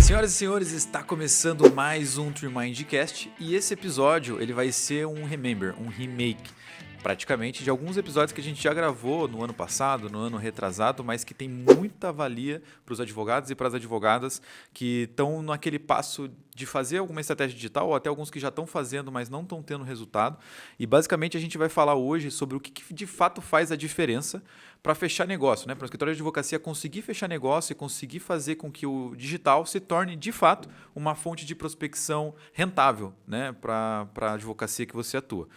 Senhoras e senhores, está começando mais um TreeMindCast e esse episódio ele vai ser um remember, um remake praticamente de alguns episódios que a gente já gravou no ano passado, no ano retrasado, mas que tem muita valia para os advogados e para as advogadas que estão naquele passo de fazer alguma estratégia digital ou até alguns que já estão fazendo, mas não estão tendo resultado. E basicamente a gente vai falar hoje sobre o que de fato faz a diferença para fechar negócio, né? Para o escritório de advocacia conseguir fechar negócio e conseguir fazer com que o digital se torne de fato uma fonte de prospecção rentável, né? Para a advocacia que você atua.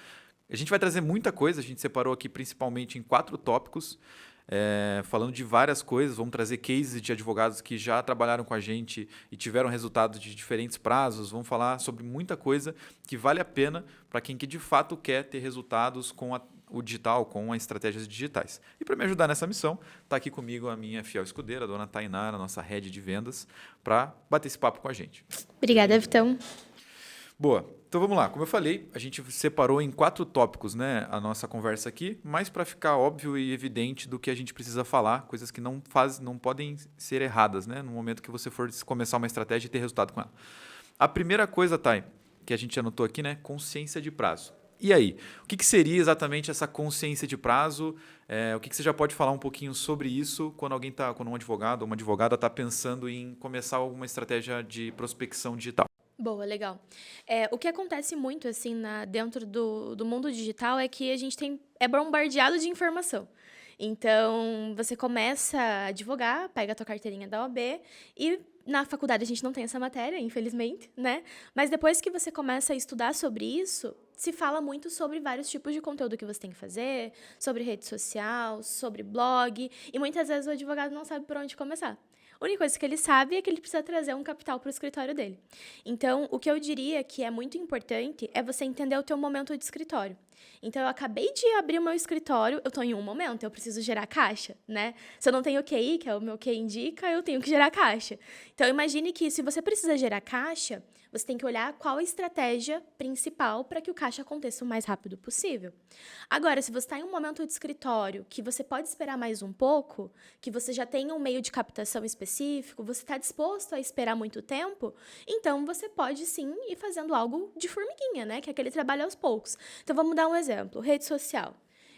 A gente vai trazer muita coisa, a gente separou aqui principalmente em 4 tópicos, falando de várias coisas. Vamos trazer cases de advogados que já trabalharam com a gente e tiveram resultados de diferentes prazos. Vamos falar sobre muita coisa que vale a pena para quem que de fato quer ter resultados com o digital, com as estratégias digitais. E para me ajudar nessa missão, está aqui comigo a minha fiel escudeira, a dona Tainara, nossa head de vendas, para bater esse papo com a gente. Obrigada, Vitão. Boa. Então vamos lá. Como eu falei, a gente separou em 4 tópicos, né, a nossa conversa aqui, mas para ficar óbvio e evidente do que a gente precisa falar, coisas que não podem ser erradas, né, no momento que você for começar uma estratégia e ter resultado com ela. A primeira coisa, Thay, que a gente anotou aqui, né, consciência de prazo. E aí, o que seria exatamente essa consciência de prazo? O que você já pode falar um pouquinho sobre isso quando quando um advogado ou uma advogada está pensando em começar alguma estratégia de prospecção digital? Boa, legal. O que acontece muito assim dentro do mundo digital é que a gente é bombardeado de informação. Então, você começa a advogar, pega a tua carteirinha da OAB e na faculdade a gente não tem essa matéria, infelizmente, né? Mas depois que você começa a estudar sobre isso, se fala muito sobre vários tipos de conteúdo que você tem que fazer, sobre rede social, sobre blog, e muitas vezes o advogado não sabe por onde começar. A única coisa que ele sabe é que ele precisa trazer um capital para o escritório dele. Então, o que eu diria que é muito importante é você entender o teu momento de escritório. Então, eu acabei de abrir o meu escritório, eu estou em um momento, eu preciso gerar caixa, né? Se eu não tenho QI, que é o meu QI indica, eu tenho que gerar caixa. Então, imagine que se você precisa gerar caixa, você tem que olhar qual a estratégia principal para que o caixa aconteça o mais rápido possível. Agora, se você está em um momento de escritório que você pode esperar mais um pouco, que você já tem um meio de captação específico, você está disposto a esperar muito tempo, então você pode sim ir fazendo algo de formiguinha, né? Que é aquele trabalho aos poucos. Então, vamos dar um exemplo. Rede social.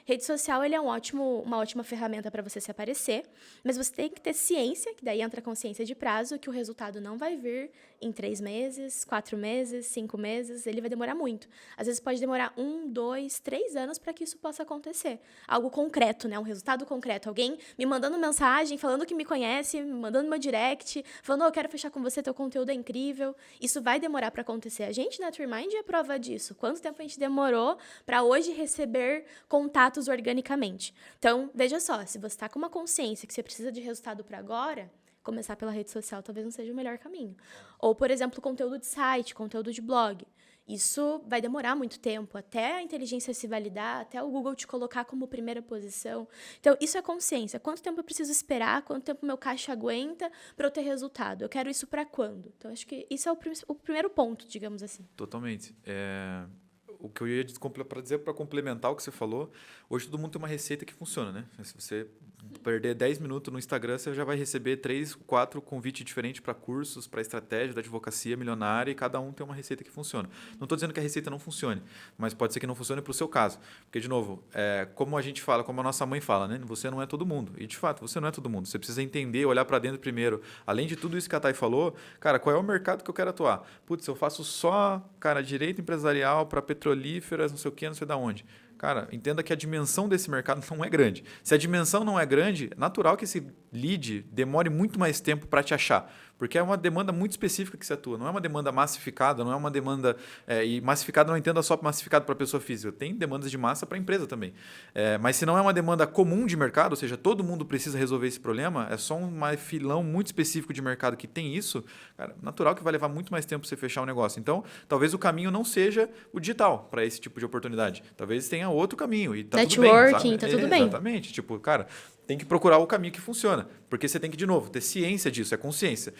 Rede social ele é uma ótima ferramenta para você se aparecer, mas você tem que ter ciência, que daí entra a consciência de prazo, que o resultado não vai vir em 3 meses, 4 meses, 5 meses, ele vai demorar muito. Às vezes pode demorar 1, 2, 3 anos para que isso possa acontecer. Algo concreto, né? Um resultado concreto. Alguém me mandando mensagem, falando que me conhece, me mandando meu direct, falando, eu quero fechar com você, teu conteúdo é incrível. Isso vai demorar para acontecer. A gente na TreeMind é prova disso. Quanto tempo a gente demorou para hoje receber contatos organicamente. Então, veja só, se você está com uma consciência que você precisa de resultado para agora, começar pela rede social talvez não seja o melhor caminho. Ou, por exemplo, conteúdo de site, conteúdo de blog. Isso vai demorar muito tempo, até a inteligência se validar, até o Google te colocar como primeira posição. Então, isso é consciência. Quanto tempo eu preciso esperar? Quanto tempo meu caixa aguenta para eu ter resultado? Eu quero isso para quando? Então, acho que isso é o primeiro ponto, digamos assim. Totalmente. O que eu ia dizer para complementar o que você falou, hoje todo mundo tem uma receita que funciona, né? Se você perder 10 minutos no Instagram, você já vai receber 3, 4 convites diferentes para cursos, para estratégia da advocacia milionária e cada um tem uma receita que funciona. Não estou dizendo que a receita não funcione, mas pode ser que não funcione para o seu caso. Porque, de novo, como a gente fala, como a nossa mãe fala, né? Você não é todo mundo. E, de fato, você não é todo mundo. Você precisa entender, olhar para dentro primeiro. Além de tudo isso que a Thay falou, cara, qual é o mercado que eu quero atuar? Putz, eu faço só, cara, direito empresarial para petrolíferas, não sei o quê, não sei de onde. Cara, entenda que a dimensão desse mercado não é grande. Se a dimensão não é grande, é natural que esse lead demore muito mais tempo para te achar. Porque é uma demanda muito específica que você atua. Não é uma demanda massificada, não é uma demanda... e massificada não entenda só massificado para a pessoa física. Tem demandas de massa para a empresa também. Mas se não é uma demanda comum de mercado, ou seja, todo mundo precisa resolver esse problema, é só um filão muito específico de mercado que tem isso, cara, natural que vai levar muito mais tempo para você fechar o negócio. Então, talvez o caminho não seja o digital para esse tipo de oportunidade. Talvez tenha outro caminho. E tá networking, tudo bem, tá tudo bem. Exatamente. Tipo, cara, tem que procurar o caminho que funciona. Porque você tem que, de novo, ter ciência disso, é consciência.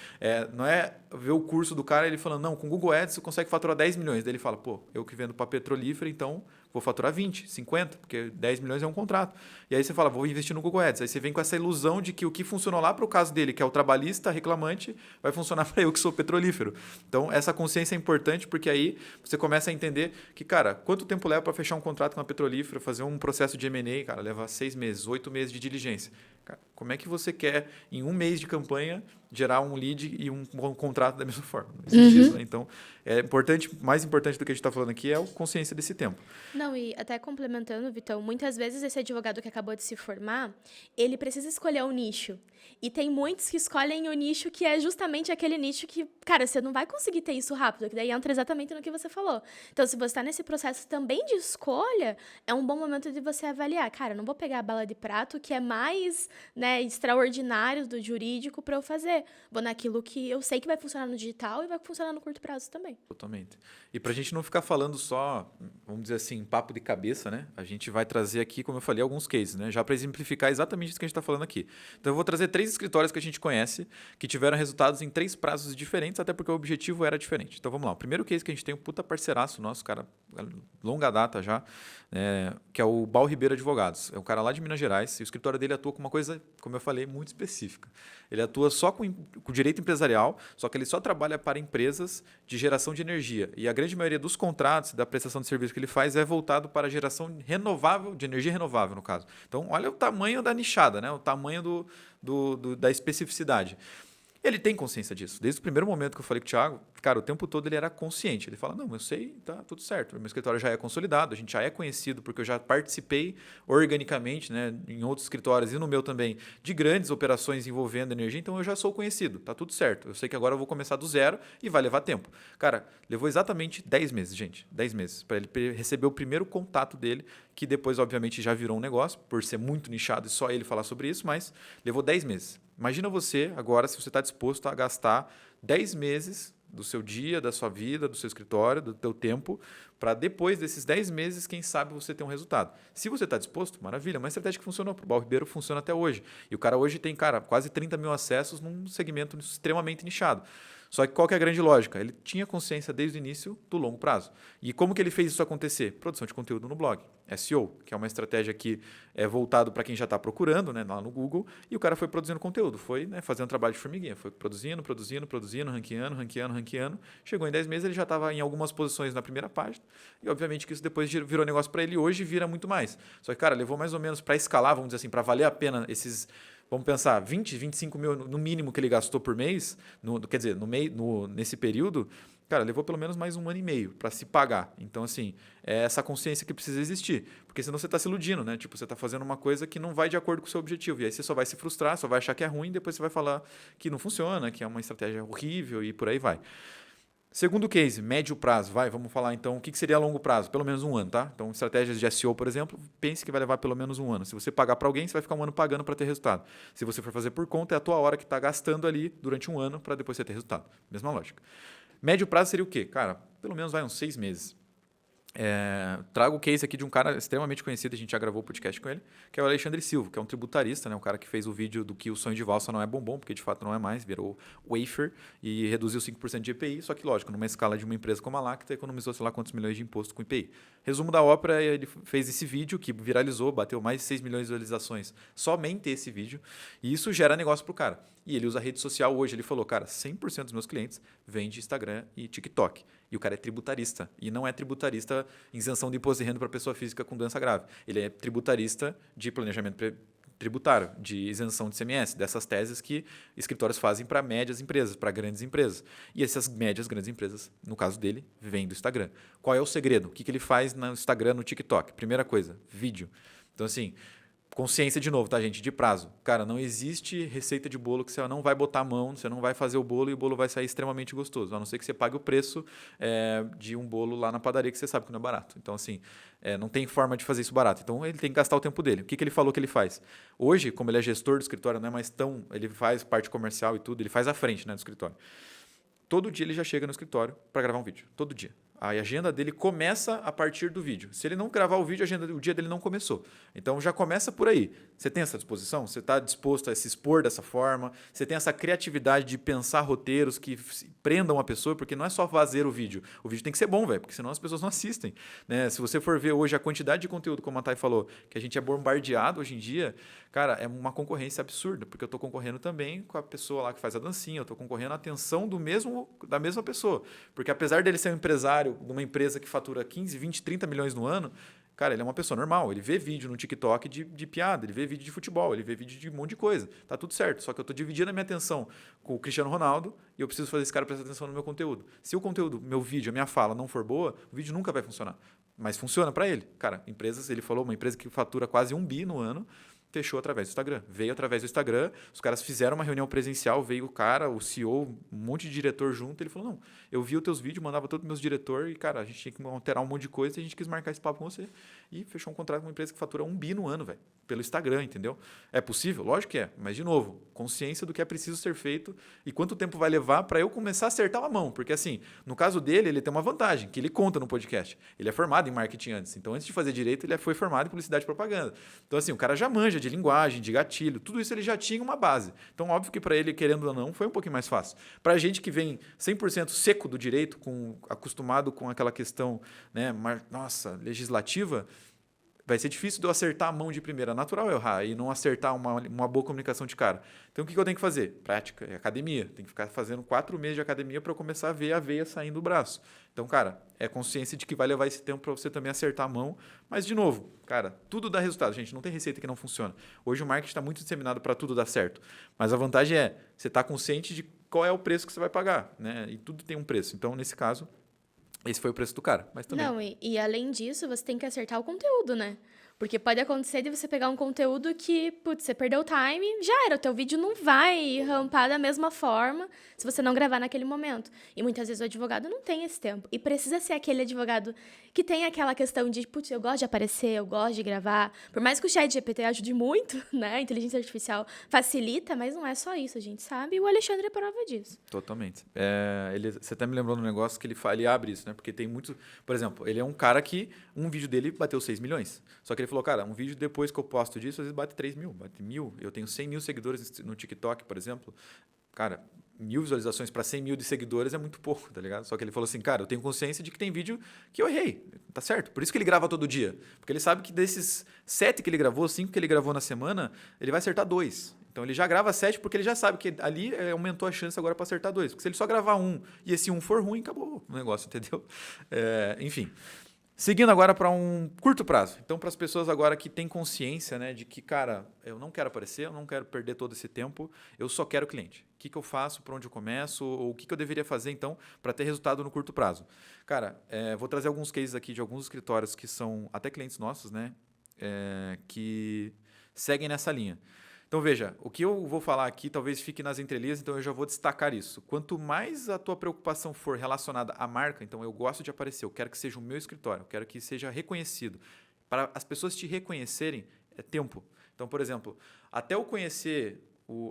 Não é ver o curso do cara ele falando, não, com Google Ads você consegue faturar 10 milhões. Daí ele fala, pô, eu que vendo para petrolífera, então vou faturar 20, 50, porque 10 milhões é um contrato. E aí você fala, vou investir no Google Ads. Aí você vem com essa ilusão de que o que funcionou lá para o caso dele, que é o trabalhista reclamante, vai funcionar para eu que sou petrolífero. Então, essa consciência é importante, porque aí você começa a entender que, cara, quanto tempo leva para fechar um contrato com uma petrolífera, fazer um processo de M&A, cara, leva 6 meses, 8 meses de diligência. Cara, como é que você quer, em um mês de campanha, gerar um lead e um contrato da mesma forma? Não existe isso, né? Então, é importante, mais importante do que a gente está falando aqui é a consciência desse tempo. Não, e até complementando, Vitão, muitas vezes esse advogado que acabou de se formar, ele precisa escolher um nicho. E tem muitos que escolhem o nicho que é justamente aquele nicho que, cara, você não vai conseguir ter isso rápido, que daí entra exatamente no que você falou. Então, se você está nesse processo também de escolha, é um bom momento de você avaliar. Cara, não vou pegar a bala de prato, que é mais, né, extraordinário do jurídico para eu fazer. Vou naquilo que eu sei que vai funcionar no digital e vai funcionar no curto prazo também. Totalmente. E para a gente não ficar falando só, vamos dizer assim, papo de cabeça, né? A gente vai trazer aqui, como eu falei, alguns cases, né? Já para exemplificar exatamente isso que a gente está falando aqui. Então, eu vou trazer 3 escritórios que a gente conhece que tiveram resultados em 3 prazos diferentes, até porque o objetivo era diferente. Então, vamos lá. O primeiro case que a gente tem um puta parceiraço nosso, cara, longa data já, que é o Bal Ribeiro Advogados. É um cara lá de Minas Gerais e o escritório dele atua com uma coisa, como eu falei, muito específica. Ele atua só com direito empresarial, só que ele só trabalha para empresas de geração de energia. E a grande maioria dos contratos da prestação de serviço que ele faz é voltado para a geração renovável, de energia renovável, no caso. Então, olha o tamanho da nichada, né? O tamanho da especificidade. Ele tem consciência disso. Desde o primeiro momento que eu falei com o Thiago, cara, o tempo todo ele era consciente. Ele fala, não, eu sei, tá tudo certo. O meu escritório já é consolidado, a gente já é conhecido, porque eu já participei organicamente, né, em outros escritórios e no meu também, de grandes operações envolvendo energia, então eu já sou conhecido, tá tudo certo. Eu sei que agora eu vou começar do zero e vai levar tempo. Cara, levou exatamente 10 meses, gente. 10 meses, para ele receber o primeiro contato dele, que depois, obviamente, já virou um negócio, por ser muito nichado e só ele falar sobre isso, mas levou 10 meses. Imagina você, agora, se você está disposto a gastar 10 meses do seu dia, da sua vida, do seu escritório, do teu tempo, para depois desses 10 meses, quem sabe você ter um resultado. Se você está disposto, maravilha, uma estratégia que funcionou para o Bal Ribeiro funciona até hoje. E o cara hoje tem, cara, quase 30 mil acessos num segmento extremamente nichado. Só que qual que é a grande lógica? Ele tinha consciência desde o início do longo prazo. E como que ele fez isso acontecer? Produção de conteúdo no blog. SEO, que é uma estratégia que é voltado para quem já está procurando, né, lá no Google, e o cara foi produzindo conteúdo, foi, né, fazendo trabalho de formiguinha, foi produzindo, ranqueando. Chegou em 10 meses, ele já estava em algumas posições na primeira página, e obviamente que isso depois virou negócio para ele, hoje vira muito mais. Só que, cara, levou mais ou menos para escalar, vamos dizer assim, para valer a pena esses... Vamos pensar, 20, 25 mil no mínimo que ele gastou por mês, quer dizer, nesse período, cara, levou pelo menos mais 1 ano e meio para se pagar. Então, assim, é essa consciência que precisa existir. Porque senão você está se iludindo, né? Tipo, você está fazendo uma coisa que não vai de acordo com o seu objetivo. E aí você só vai se frustrar, só vai achar que é ruim, depois você vai falar que não funciona, que é uma estratégia horrível e por aí vai. Segundo case, médio prazo. Vamos falar então o que seria a longo prazo? Pelo menos 1 ano, tá? Então, estratégias de SEO, por exemplo, pense que vai levar pelo menos 1 ano. Se você pagar para alguém, você vai ficar 1 ano pagando para ter resultado. Se você for fazer por conta, é a tua hora que está gastando ali durante 1 ano para depois você ter resultado. Mesma lógica. Médio prazo seria o quê? Cara, pelo menos uns 6 meses. Trago o case aqui de um cara extremamente conhecido, a gente já gravou o podcast com ele, que é o Alexandre Silva, que é um tributarista, né? Um cara que fez o vídeo do que o sonho de valsa não é bombom, porque de fato não é mais, virou wafer e reduziu 5% de IPI, só que lógico, numa escala de uma empresa como a Lacta, economizou sei lá quantos milhões de imposto com IPI. Resumo da ópera, ele fez esse vídeo que viralizou, bateu mais de 6 milhões de visualizações, somente esse vídeo, e isso gera negócio pro cara. E ele usa a rede social hoje, ele falou, cara, 100% dos meus clientes vêm de Instagram e TikTok. E o cara é tributarista. E não é tributarista isenção de imposto de renda para pessoa física com doença grave. Ele é tributarista de planejamento tributário, de isenção de ICMS, dessas teses que escritórios fazem para médias empresas, para grandes empresas. E essas médias, grandes empresas, no caso dele, vêm do Instagram. Qual é o segredo? O que ele faz no Instagram, no TikTok? Primeira coisa, vídeo. Então, assim... Consciência de novo, tá, gente? De prazo. Cara, não existe receita de bolo que você não vai botar a mão, você não vai fazer o bolo e o bolo vai sair extremamente gostoso. A não ser que você pague o preço de um bolo lá na padaria que você sabe que não é barato. Então, assim, não tem forma de fazer isso barato. Então, ele tem que gastar o tempo dele. O que ele falou que ele faz? Hoje, como ele é gestor do escritório, não é mais tão... Ele faz parte comercial e tudo, ele faz à frente, né, do escritório. Todo dia ele já chega no escritório para gravar um vídeo. Todo dia. A agenda dele começa a partir do vídeo. Se ele não gravar o vídeo, o dia dele não começou. Então já começa por aí. Você tem essa disposição? Você está disposto a se expor dessa forma? Você tem essa criatividade de pensar roteiros que prendam a pessoa? Porque não é só fazer o vídeo. O vídeo tem que ser bom, velho, porque senão as pessoas não assistem. Né? Se você for ver hoje a quantidade de conteúdo, como a Thay falou, que a gente é bombardeado hoje em dia, cara, é uma concorrência absurda, porque eu estou concorrendo também com a pessoa lá que faz a dancinha, eu estou concorrendo à atenção da mesma pessoa. Porque apesar dele ser um empresário de uma empresa que fatura 15, 20, 30 milhões no ano, cara, ele é uma pessoa normal. Ele vê vídeo no TikTok de piada, ele vê vídeo de futebol, ele vê vídeo de um monte de coisa. Tá tudo certo. Só que eu tô dividindo a minha atenção com o Cristiano Ronaldo e eu preciso fazer esse cara prestar atenção no meu conteúdo. Se o conteúdo, meu vídeo, a minha fala não for boa, o vídeo nunca vai funcionar. Mas funciona para ele. Cara, empresas, ele falou, uma empresa que fatura quase 1 bi no ano, fechou através do Instagram. Veio através do Instagram, os caras fizeram uma reunião presencial, veio o cara, o CEO, um monte de diretor junto, ele falou, não, eu vi os teus vídeos, mandava todos os meus diretores e, cara, a gente tinha que alterar um monte de coisa e a gente quis marcar esse papo com você. E fechou um contrato com uma empresa que fatura 1 bi no ano, velho, pelo Instagram, entendeu? É possível? Lógico que é, mas, de novo, consciência do que é preciso ser feito e quanto tempo vai levar para eu começar a acertar a mão, porque, assim, no caso dele, ele tem uma vantagem, que ele conta no podcast. Ele é formado em marketing antes, então, antes de fazer direito, ele foi formado em publicidade e propaganda. Então, assim, o cara já manja de linguagem, de gatilho, tudo isso ele já tinha uma base. Então, óbvio que para ele, querendo ou não, foi um pouquinho mais fácil. Para a gente que vem 100% seco do direito, acostumado com aquela questão, né, legislativa, vai ser difícil de eu acertar a mão de primeira. Natural eu errar e não acertar uma boa comunicação de cara. Então, o que eu tenho que fazer? Prática, é academia. Tem que ficar fazendo 4 meses de academia para eu começar a ver a veia saindo do braço. Então, cara, é consciência de que vai levar esse tempo para você também acertar a mão. Mas, de novo, cara, tudo dá resultado. Gente, não tem receita que não funciona. Hoje o marketing está muito disseminado para tudo dar certo. Mas a vantagem é, você está consciente de qual é o preço que você vai pagar, né? E tudo tem um preço. Então, nesse caso, esse foi o preço do cara. Mas também... Não, e além disso, você tem que acertar o conteúdo, né? Porque pode acontecer de você pegar um conteúdo que, putz, você perdeu o time, já era, o teu vídeo não vai rampar da mesma forma se você não gravar naquele momento. E muitas vezes o advogado não tem esse tempo. E precisa ser aquele advogado que tem aquela questão de, putz, eu gosto de aparecer, eu gosto de gravar. Por mais que o ChatGPT ajude muito, né? A inteligência artificial facilita, mas não é só isso, a gente sabe. E o Alexandre é prova disso. Totalmente. Você até me lembrou de um negócio que ele abre isso, né? Porque tem muito... Por exemplo, ele é um cara que um vídeo dele bateu 6 milhões. Só que ele falou, cara, um vídeo depois que eu posto disso, às vezes bate 3 mil, bate 1.000. Eu tenho 100 mil seguidores no TikTok, por exemplo. Cara, 1.000 visualizações para 100 mil de seguidores é muito pouco, tá ligado? Só que ele falou assim, cara, eu tenho consciência de que tem vídeo que eu errei, tá certo? Por isso que ele grava todo dia. Porque ele sabe que desses 7 que ele gravou, 5 que ele gravou na semana, ele vai acertar 2. Então ele já grava 7 porque ele já sabe que ali aumentou a chance agora para acertar 2. Porque se ele só gravar 1 e esse 1 for ruim, acabou o negócio, entendeu? Enfim. Seguindo agora para um curto prazo. Então, para as pessoas agora que têm consciência, né, de que, cara, eu não quero aparecer, eu não quero perder todo esse tempo, eu só quero cliente. O que eu faço, por onde eu começo, ou o que eu deveria fazer, então, para ter resultado no curto prazo? Cara, vou trazer alguns cases aqui de alguns escritórios que são até clientes nossos, né, que seguem nessa linha. Então, veja, o que eu vou falar aqui talvez fique nas entrelinhas, então eu já vou destacar isso. Quanto mais a tua preocupação for relacionada à marca, então eu gosto de aparecer, eu quero que seja o meu escritório, eu quero que seja reconhecido. Para as pessoas te reconhecerem, é tempo. Então, por exemplo, até eu conhecer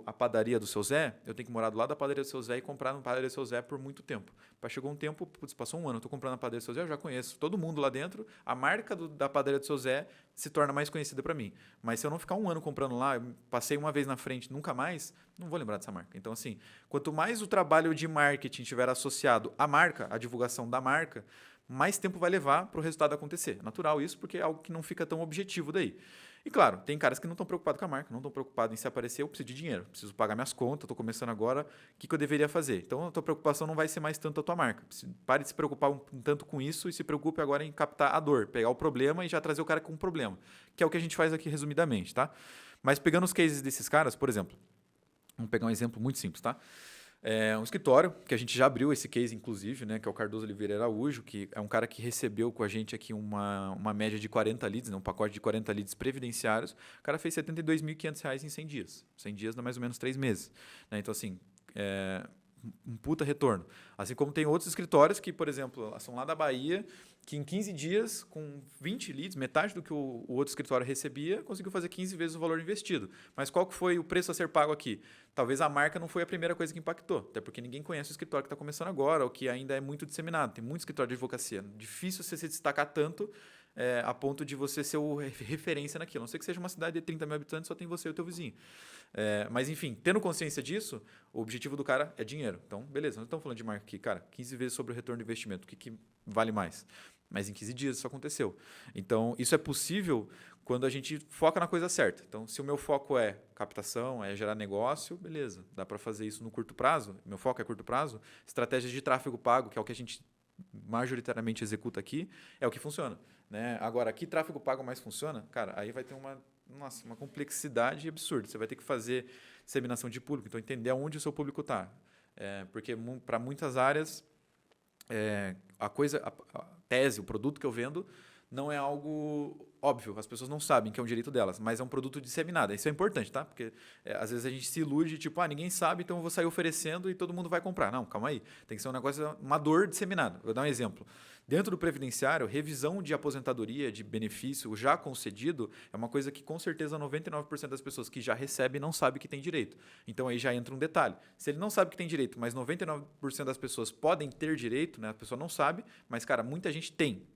a padaria do seu Zé, eu tenho que morar do lado da padaria do seu Zé e comprar na padaria do seu Zé por muito tempo. Chegou um tempo, passou um ano, eu estou comprando na padaria do seu Zé, eu já conheço todo mundo lá dentro, a marca da padaria do seu Zé se torna mais conhecida para mim. Mas se eu não ficar um ano comprando lá, eu passei uma vez na frente, nunca mais, não vou lembrar dessa marca. Então, assim, quanto mais o trabalho de marketing estiver associado à marca, à divulgação da marca, mais tempo vai levar para o resultado acontecer. É natural isso, porque é algo que não fica tão objetivo daí. E claro, tem caras que não estão preocupados com a marca, não estão preocupados em se aparecer, eu preciso de dinheiro, preciso pagar minhas contas, estou começando agora, o que eu deveria fazer? Então, a tua preocupação não vai ser mais tanto a tua marca. Pare de se preocupar um tanto com isso e se preocupe agora em captar a dor, pegar o problema e já trazer o cara com um problema, que é o que a gente faz aqui resumidamente, tá? Mas pegando os cases desses caras, por exemplo, vamos pegar um exemplo muito simples, tá? Um escritório, que a gente já abriu esse case, inclusive, né, que é o Cardoso Oliveira Araújo, que é um cara que recebeu com a gente aqui uma média de 40 leads, né, um pacote de 40 leads previdenciários. O cara fez R$ 72.500 em 100 dias. 100 dias dá mais ou menos 3 meses. Né? Então, assim, um puta retorno. Assim como tem outros escritórios que, por exemplo, são lá da Bahia, que em 15 dias, com 20 leads, metade do que o outro escritório recebia, conseguiu fazer 15 vezes o valor investido. Mas qual que foi o preço a ser pago aqui? Talvez a marca não foi a primeira coisa que impactou, até porque ninguém conhece o escritório que está começando agora, ou que ainda é muito disseminado. Tem muito escritório de advocacia. Difícil você se destacar tanto a ponto de você ser referência naquilo. A não ser que seja uma cidade de 30 mil habitantes, só tem você e o teu vizinho. Mas, enfim, tendo consciência disso, o objetivo do cara é dinheiro. Então, beleza, nós estamos falando de marca aqui. Cara, 15 vezes sobre o retorno do investimento. O que vale mais? Mas em 15 dias isso aconteceu. Então, isso é possível quando a gente foca na coisa certa. Então, se o meu foco é captação, é gerar negócio, beleza, dá para fazer isso no curto prazo. Meu foco é curto prazo. Estratégias de tráfego pago, que é o que a gente majoritariamente executa aqui, é o que funciona. Né? Agora, que tráfego pago mais funciona? Cara, aí vai ter uma complexidade absurda. Você vai ter que fazer disseminação de público, então entender aonde o seu público está. Porque para muitas áreas, a tese, o produto que eu vendo, não é algo óbvio. As pessoas não sabem que é um direito delas, mas é um produto disseminado. Isso é importante, tá? Porque às vezes a gente se ilude, tipo, ninguém sabe, então eu vou sair oferecendo e todo mundo vai comprar. Não, calma aí. Tem que ser um negócio, uma dor disseminada. Vou dar um exemplo. Dentro do previdenciário, revisão de aposentadoria, de benefício já concedido, é uma coisa que com certeza 99% das pessoas que já recebem não sabem que tem direito. Então aí já entra um detalhe. Se ele não sabe que tem direito, mas 99% das pessoas podem ter direito, né? A pessoa não sabe, mas, cara, muita gente tem.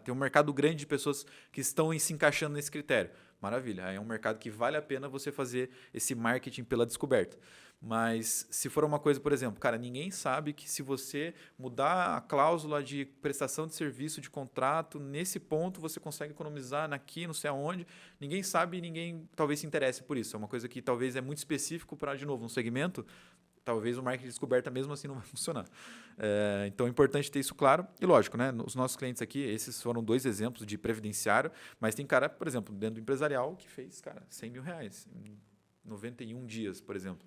Tem um mercado grande de pessoas que estão se encaixando nesse critério. Maravilha, aí é um mercado que vale a pena você fazer esse marketing pela descoberta. Mas se for uma coisa, por exemplo, cara, ninguém sabe que se você mudar a cláusula de prestação de serviço de contrato, nesse ponto você consegue economizar aqui, não sei aonde. Ninguém sabe e ninguém talvez se interesse por isso. É uma coisa que talvez é muito específico para, de novo, um segmento. Talvez o marketing de descoberta mesmo assim não vai funcionar. Então é importante ter isso claro. E lógico, né? Os nossos clientes aqui, esses foram 2 exemplos de previdenciário, mas tem cara, por exemplo, dentro do empresarial que fez, cara, R$100 mil em 91 dias, por exemplo,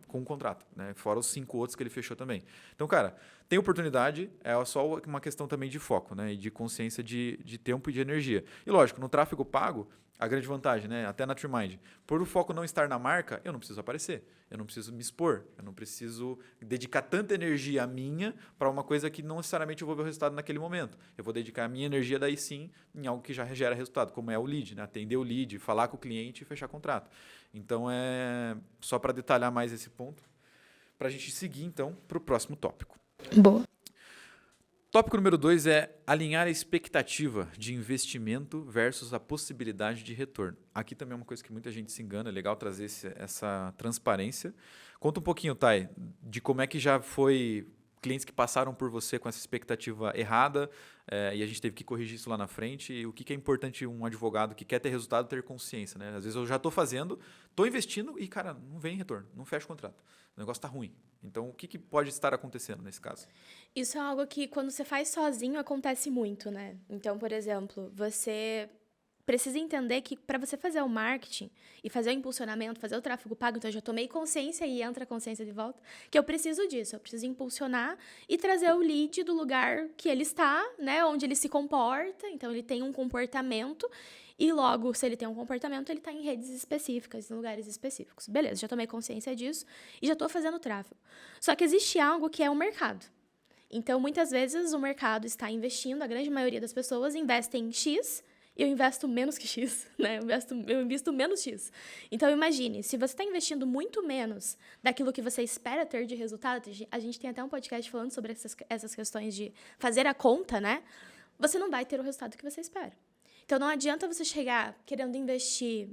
com um contrato, né? Fora os 5 outros que ele fechou também. Então, cara, tem oportunidade, é só uma questão também de foco, né? E de consciência de tempo e de energia. E lógico, no tráfego pago, a grande vantagem, né? Até na TreeMind, por o foco não estar na marca, eu não preciso aparecer, eu não preciso me expor, eu não preciso dedicar tanta energia minha para uma coisa que não necessariamente eu vou ver o resultado naquele momento. Eu vou dedicar a minha energia daí sim em algo que já gera resultado, como é o lead, né? Atender o lead, falar com o cliente e fechar contrato. Então, só para detalhar mais esse ponto, para a gente seguir, então, para o próximo tópico. Boa. Tópico número 2 é alinhar a expectativa de investimento versus a possibilidade de retorno. Aqui também é uma coisa que muita gente se engana, é legal trazer essa transparência. Conta um pouquinho, Thay, de como é que já foi clientes que passaram por você com essa expectativa errada e a gente teve que corrigir isso lá na frente. E o que é importante um advogado que quer ter resultado ter consciência, né? Às vezes eu já estou fazendo, estou investindo e, cara, não vem retorno, não fecha o contrato. O negócio está ruim. Então, o que pode estar acontecendo nesse caso? Isso é algo que, quando você faz sozinho, acontece muito, né? Então, por exemplo, você precisa entender que para você fazer o marketing e fazer o impulsionamento, fazer o tráfego pago, então eu já tomei consciência e entra a consciência de volta, que eu preciso disso, eu preciso impulsionar e trazer o lead do lugar que ele está, né, onde ele se comporta, então ele tem um comportamento e logo, se ele tem um comportamento, ele está em redes específicas, em lugares específicos. Beleza, já tomei consciência disso e já estou fazendo tráfego. Só que existe algo que é o mercado. Então, muitas vezes o mercado está investindo, a grande maioria das pessoas investem em X, eu investo menos que X, né? Eu invisto menos X. Então, imagine, se você está investindo muito menos daquilo que você espera ter de resultado, a gente tem até um podcast falando sobre essas questões de fazer a conta, né? Você não vai ter o resultado que você espera. Então, não adianta você chegar querendo investir,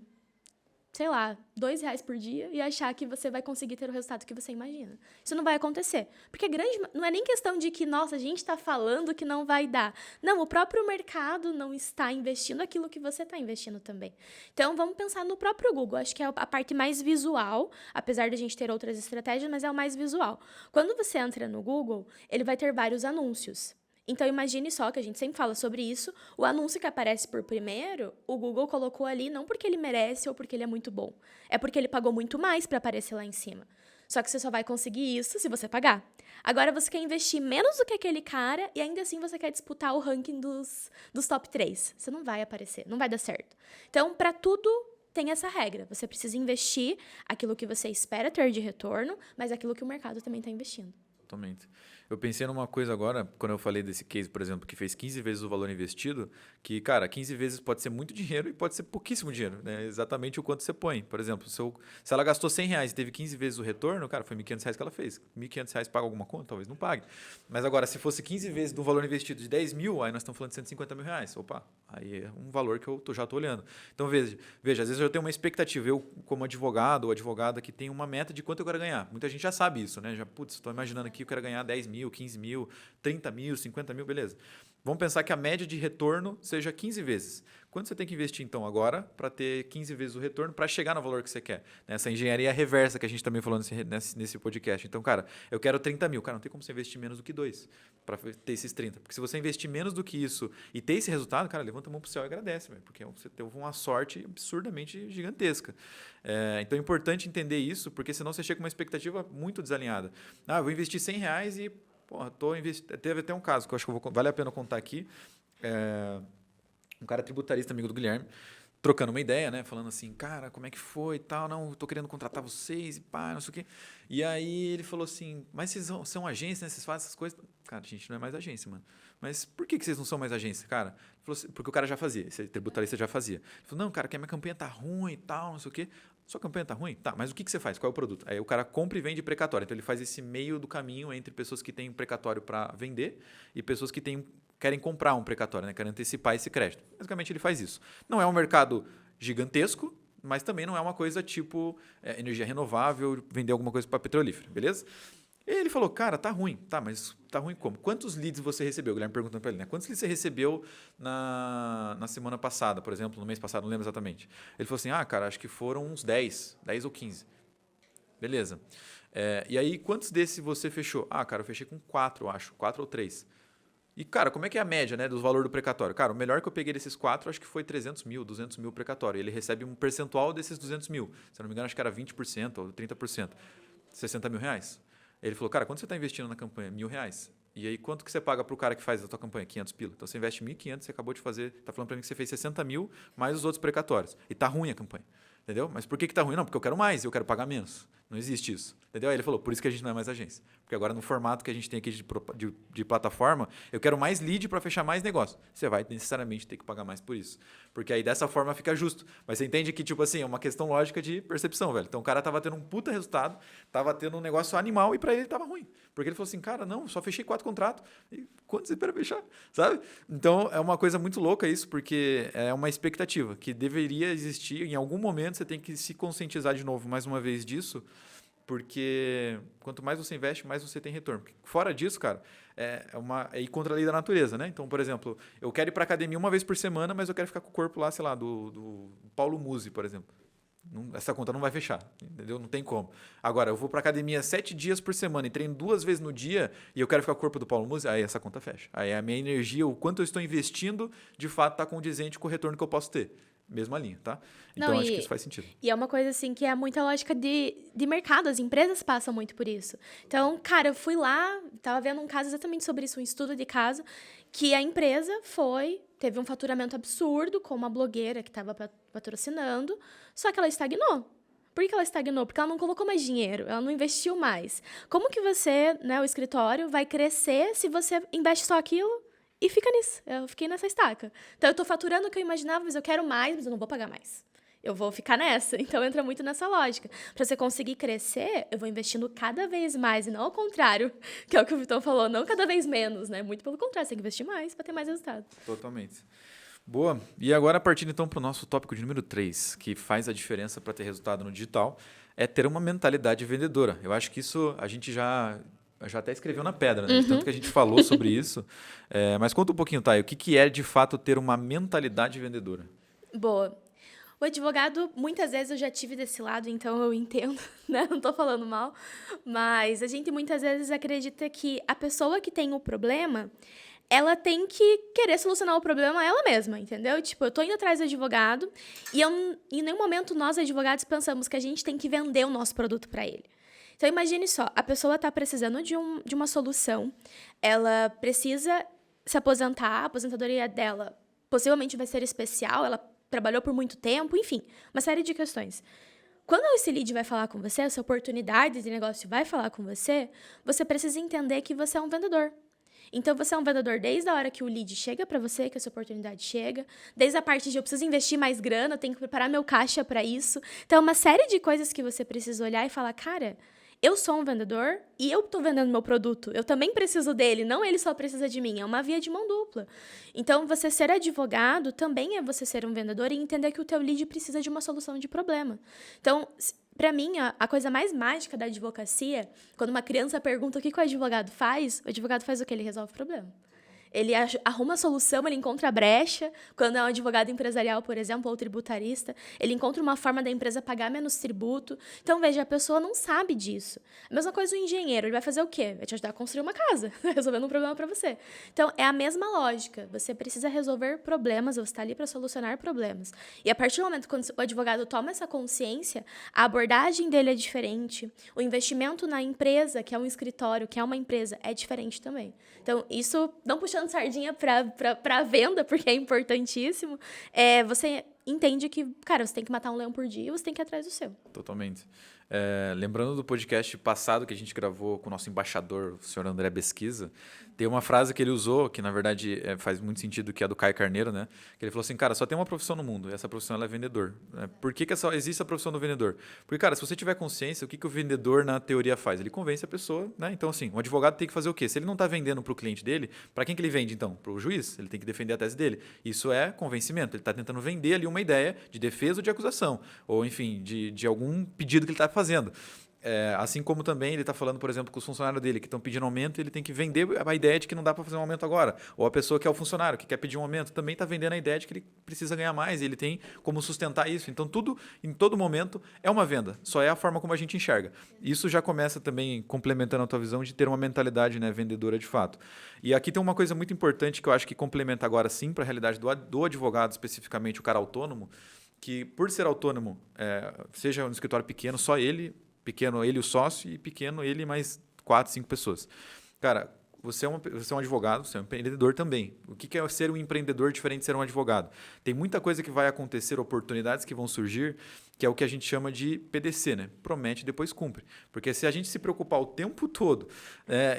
sei lá, R$2 por dia e achar que você vai conseguir ter o resultado que você imagina. Isso não vai acontecer. Porque não é nem questão de que, nossa, a gente está falando que não vai dar. Não, o próprio mercado não está investindo aquilo que você está investindo também. Então, vamos pensar no próprio Google. Acho que é a parte mais visual, apesar de a gente ter outras estratégias, mas é o mais visual. Quando você entra no Google, ele vai ter vários anúncios. Então, imagine só, que a gente sempre fala sobre isso, o anúncio que aparece por primeiro, o Google colocou ali não porque ele merece ou porque ele é muito bom. É porque ele pagou muito mais para aparecer lá em cima. Só que você só vai conseguir isso se você pagar. Agora, você quer investir menos do que aquele cara e ainda assim você quer disputar o ranking dos top 3. Você não vai aparecer, não vai dar certo. Então, para tudo tem essa regra. Você precisa investir aquilo que você espera ter de retorno, mas aquilo que o mercado também está investindo. Totalmente. Eu pensei numa coisa agora, quando eu falei desse case, por exemplo, que fez 15 vezes o valor investido, que, cara, 15 vezes pode ser muito dinheiro e pode ser pouquíssimo dinheiro, né? Exatamente o quanto você põe. Por exemplo, se ela gastou R$ 100 e teve 15 vezes o retorno, cara, foi R$ 1.500 que ela fez. R$ 1.500 paga alguma conta? Talvez não pague. Mas agora, se fosse 15 vezes do valor investido de 10 mil, aí nós estamos falando de R$ 150 mil. Opa, aí é um valor que eu já estou olhando. Então, veja, às vezes eu tenho uma expectativa, eu como advogado ou advogada que tem uma meta de quanto eu quero ganhar. Muita gente já sabe isso, né? Já, putz, estou imaginando aqui, eu quero ganhar 10 mil, 15 mil, 30 mil, 50 mil, beleza. Vamos pensar que a média de retorno seja 15 vezes. Quanto você tem que investir, então, agora para ter 15 vezes o retorno para chegar no valor que você quer? Essa engenharia reversa que a gente também falou nesse podcast. Então, cara, eu quero 30 mil. Cara, não tem como você investir menos do que 2 para ter esses 30. Porque se você investir menos do que isso e ter esse resultado, cara, levanta a mão pro céu e agradece, véio, porque você teve uma sorte absurdamente gigantesca. Então, é importante entender isso, porque senão você chega com uma expectativa muito desalinhada. Eu vou investir R$ 100 e... Porra, teve até um caso que eu acho que vale a pena contar aqui. Um cara tributarista, amigo do Guilherme, trocando uma ideia, né? Falando assim, cara, como é que foi e tal? Não, tô querendo contratar vocês e pá, não sei o quê. E aí ele falou assim, mas vocês são agência, né? Vocês fazem essas coisas? Cara, a gente não é mais agência, mano. Mas por que vocês não são mais agência, cara? Ele falou assim, porque o cara já fazia, esse tributarista já fazia. Ele falou, não, cara, que a minha campanha tá ruim e tal, não sei o quê. Sua campanha tá ruim? Tá, mas o que você faz? Qual é o produto? Aí o cara compra e vende precatório. Então ele faz esse meio do caminho entre pessoas que têm um precatório para vender e pessoas que querem comprar um precatório, né? Querem antecipar esse crédito. Basicamente ele faz isso. Não é um mercado gigantesco, mas também não é uma coisa tipo energia renovável, vender alguma coisa para petrolífera, beleza? E ele falou, cara, tá ruim. Tá, mas tá ruim como? Quantos leads você recebeu? O Guilherme perguntando para ele, né? Quantos leads você recebeu na semana passada, por exemplo, no mês passado, não lembro exatamente. Ele falou assim, cara, acho que foram uns 10 ou 15. Beleza. E aí, quantos desses você fechou? Cara, eu fechei com 4, eu acho. 4 ou 3. E, cara, como é que é a média, né, do valor do precatório? Cara, o melhor que eu peguei desses 4, acho que foi 300 mil, 200 mil precatório. Ele recebe um percentual desses 200 mil. Se eu não me engano, acho que era 20% ou 30%. 60 mil reais. Ele falou, cara, quanto você está investindo na campanha? R$ 1.000. E aí, quanto que você paga para o cara que faz a tua campanha? 500 pila. Então, você investe 1.500, você acabou de fazer... Está falando para mim que você fez 60 mil, mais os outros precatórios. E está ruim a campanha. Entendeu? Mas por que está ruim? Não, porque eu quero mais e eu quero pagar menos. Não existe isso. Entendeu? Aí ele falou, por isso que a gente não é mais agência. Porque agora, no formato que a gente tem aqui de plataforma, eu quero mais lead para fechar mais negócio. Você vai necessariamente ter que pagar mais por isso. Porque aí, dessa forma, fica justo. Mas você entende que, tipo assim, é uma questão lógica de percepção, velho. Então, o cara tava tendo um puta resultado, tava tendo um negócio animal e para ele tava ruim. Porque ele falou assim, cara, não, só fechei 4 contratos. E quanto você espera fechar? Sabe? Então, é uma coisa muito louca isso, porque é uma expectativa que deveria existir. Em algum momento, você tem que se conscientizar de novo, mais uma vez, disso. Porque quanto mais você investe, mais você tem retorno. Porque fora disso, cara, é ir contra a lei da natureza, né? Então, por exemplo, eu quero ir para academia uma vez por semana, mas eu quero ficar com o corpo lá, sei lá, do Paulo Musi, por exemplo. Essa conta não vai fechar, entendeu? Não tem como. Agora, eu vou para academia 7 dias por semana e treino 2 vezes no dia e eu quero ficar com o corpo do Paulo Musi, aí essa conta fecha. Aí a minha energia, o quanto eu estou investindo, de fato está condizente com o retorno que eu posso ter. Mesma linha, tá? Então, Não, acho que isso faz sentido. E é uma coisa, assim, que é muita lógica de mercado. As empresas passam muito por isso. Então, cara, eu fui lá, tava vendo um caso exatamente sobre isso, um estudo de caso, que a empresa teve um faturamento absurdo com uma blogueira que estava patrocinando, só que ela estagnou. Por que ela estagnou? Porque ela não colocou mais dinheiro, ela não investiu mais. Como que você, né, o escritório, vai crescer se você investe só aquilo? E fica nisso. Eu fiquei nessa estaca. Então, eu tô faturando o que eu imaginava, mas eu quero mais, mas eu não vou pagar mais. Eu vou ficar nessa. Então, entra muito nessa lógica. Para você conseguir crescer, eu vou investindo cada vez mais, e não ao contrário, que é o que o Vitão falou, não cada vez menos, né? Muito pelo contrário, você tem que investir mais para ter mais resultado. Totalmente. Boa. E agora, partindo então para o nosso tópico de número 3, que faz a diferença para ter resultado no digital, é ter uma mentalidade vendedora. Eu acho que isso a gente já até escreveu na pedra, né? De tanto que a gente falou sobre isso. Mas conta um pouquinho, Thay, o que é de fato ter uma mentalidade vendedora? Boa. O advogado, muitas vezes eu já tive desse lado, então eu entendo, né? Não tô falando mal. Mas a gente muitas vezes acredita que a pessoa que tem o problema, ela tem que querer solucionar o problema ela mesma, entendeu? Tipo, eu tô indo atrás do advogado e em nenhum momento nós, advogados, pensamos que a gente tem que vender o nosso produto para ele. Então, imagine só, a pessoa está precisando de uma solução, ela precisa se aposentar, a aposentadoria dela possivelmente vai ser especial, ela trabalhou por muito tempo, enfim, uma série de questões. Quando esse lead vai falar com você, essa oportunidade de negócio vai falar com você, você precisa entender que você é um vendedor. Então, você é um vendedor desde a hora que o lead chega para você, que essa oportunidade chega, desde a parte de eu preciso investir mais grana, eu tenho que preparar meu caixa para isso. Então, uma série de coisas que você precisa olhar e falar, cara, eu sou um vendedor e eu estou vendendo meu produto. Eu também preciso dele, não ele só precisa de mim. É uma via de mão dupla. Então, você ser advogado também é você ser um vendedor e entender que o teu lead precisa de uma solução de problema. Então, para mim, a coisa mais mágica da advocacia, quando uma criança pergunta o que o advogado faz o quê? Ele resolve o problema. Ele arruma a solução, ele encontra a brecha. Quando é um advogado empresarial, por exemplo, ou tributarista, ele encontra uma forma da empresa pagar menos tributo. Então, veja, a pessoa não sabe disso. A mesma coisa o engenheiro, ele vai fazer o quê? Vai te ajudar a construir uma casa, resolvendo um problema para você. Então, é a mesma lógica. Você precisa resolver problemas, você está ali para solucionar problemas. E a partir do momento que o advogado toma essa consciência, a abordagem dele é diferente, o investimento na empresa, que é um escritório, que é uma empresa, é diferente também. Então, isso, não puxando sardinha para venda, porque é importantíssimo, você entende que, cara, você tem que matar um leão por dia e você tem que ir atrás do seu. Totalmente. Lembrando do podcast passado que a gente gravou com o nosso embaixador, o senhor André Besquiza, tem uma frase que ele usou, que na verdade faz muito sentido, que é a do Caio Carneiro, né? Que ele falou assim, cara, só tem uma profissão no mundo, e essa profissão ela é vendedor. Por que só existe a profissão do vendedor? Porque, cara, se você tiver consciência, o que o vendedor na teoria faz? Ele convence a pessoa, né? Então, assim, um advogado tem que fazer o quê? Se ele não está vendendo para o cliente dele, para quem que ele vende, então? Para o juiz? Ele tem que defender a tese dele. Isso é convencimento. Ele está tentando vender ali uma ideia de defesa ou de acusação, ou, enfim, de algum pedido que ele está fazendo. Assim como também ele está falando, por exemplo, com os funcionários dele que estão pedindo aumento, ele tem que vender a ideia de que não dá para fazer um aumento agora. Ou a pessoa que é o funcionário, que quer pedir um aumento, também está vendendo a ideia de que ele precisa ganhar mais e ele tem como sustentar isso. Então, tudo, em todo momento, é uma venda. Só é a forma como a gente enxerga. Isso já começa também complementando a tua visão de ter uma mentalidade, né, vendedora de fato. E aqui tem uma coisa muito importante que eu acho que complementa agora sim para a realidade do advogado, especificamente o cara autônomo, que por ser autônomo, seja no escritório pequeno, só ele... Pequeno ele e o sócio e pequeno ele mais 4, 5 pessoas. Cara, você é um advogado, você é um empreendedor também. O que é ser um empreendedor diferente de ser um advogado? Tem muita coisa que vai acontecer, oportunidades que vão surgir, que é o que a gente chama de PDC, né? Promete, depois cumpre. Porque se a gente se preocupar o tempo todo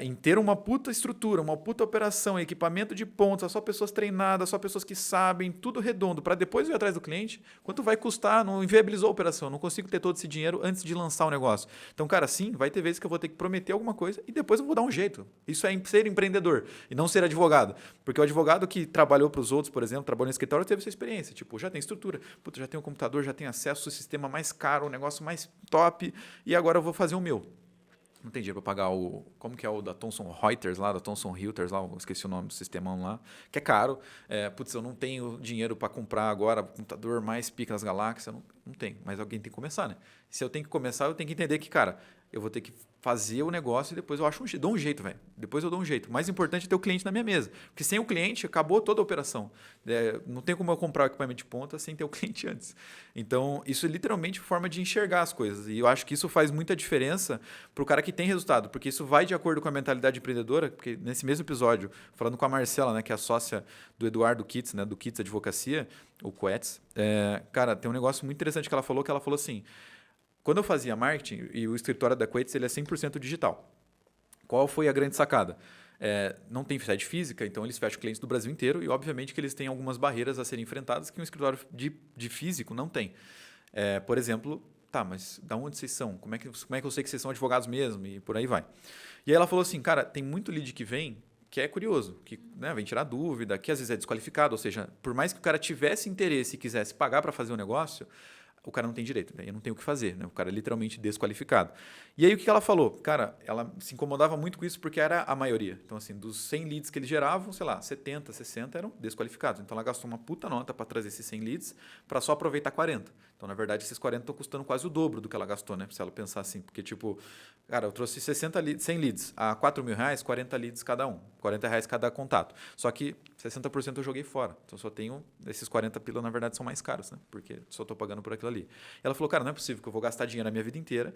em ter uma puta estrutura, uma puta operação, equipamento de ponta, só pessoas treinadas, só pessoas que sabem, tudo redondo, para depois ir atrás do cliente, quanto vai custar? Não inviabilizou a operação, não consigo ter todo esse dinheiro antes de lançar o negócio. Então, cara, sim, vai ter vezes que eu vou ter que prometer alguma coisa e depois eu vou dar um jeito. Isso é ser empreendedor e não ser advogado. Porque o advogado que trabalhou para os outros, por exemplo, trabalhou no escritório, teve essa experiência. Tipo, já tem estrutura, já tem um computador, já tem acesso ao sistema mais caro, o negócio mais top, e agora eu vou fazer o meu. Não tem dinheiro para pagar como que é o da Thomson Reuters lá, da Thomson Reuters lá, eu esqueci o nome do sistemão lá, que é caro. Eu não tenho dinheiro para comprar agora o computador mais pica das galáxias, não tenho, mas alguém tem que começar, né? Se eu tenho que começar, eu tenho que entender que, cara, eu vou ter que fazer o negócio e depois eu acho dou um jeito, velho. Depois eu dou um jeito. O mais importante é ter o cliente na minha mesa. Porque sem o cliente, acabou toda a operação. Não tem como eu comprar o equipamento de ponta sem ter o cliente antes. Então, isso é literalmente forma de enxergar as coisas. E eu acho que isso faz muita diferença para o cara que tem resultado. Porque isso vai de acordo com a mentalidade empreendedora. Porque nesse mesmo episódio, falando com a Marcela, né, que é a sócia do Eduardo Kitts, né, do Kitts Advocacia, o Coetz, cara, tem um negócio muito interessante que ela falou assim... Quando eu fazia marketing, e o escritório da Coetz ele é 100% digital. Qual foi a grande sacada? Não tem sede física, então eles fecham clientes do Brasil inteiro e, obviamente, que eles têm algumas barreiras a serem enfrentadas que um escritório de físico não tem. Por exemplo, tá, mas da onde vocês são? Como é que eu sei que vocês são advogados mesmo? E por aí vai. E aí ela falou assim, cara, tem muito lead que vem que é curioso, que vem tirar dúvida, que às vezes é desqualificado, ou seja, por mais que o cara tivesse interesse e quisesse pagar para fazer um negócio, o cara não tem direito, eu não tenho o que fazer, né? O cara é literalmente desqualificado. E aí o que ela falou? Cara, ela se incomodava muito com isso porque era a maioria. Então, assim, dos 100 leads que eles geravam, sei lá, 70, 60 eram desqualificados. Então, ela gastou uma puta nota para trazer esses 100 leads para só aproveitar 40. Então, na verdade, esses 40 estão custando quase o dobro do que ela gastou, né? Se ela pensar assim. Porque, tipo, cara, eu trouxe 100 leads a R$4.000, 40 leads cada um. R$40 cada contato. Só que 60% eu joguei fora. Então, só tenho... Esses 40 pila, na verdade, são mais caros, né? Porque só estou pagando por aquilo ali. Ela falou, cara, não é possível que eu vou gastar dinheiro a minha vida inteira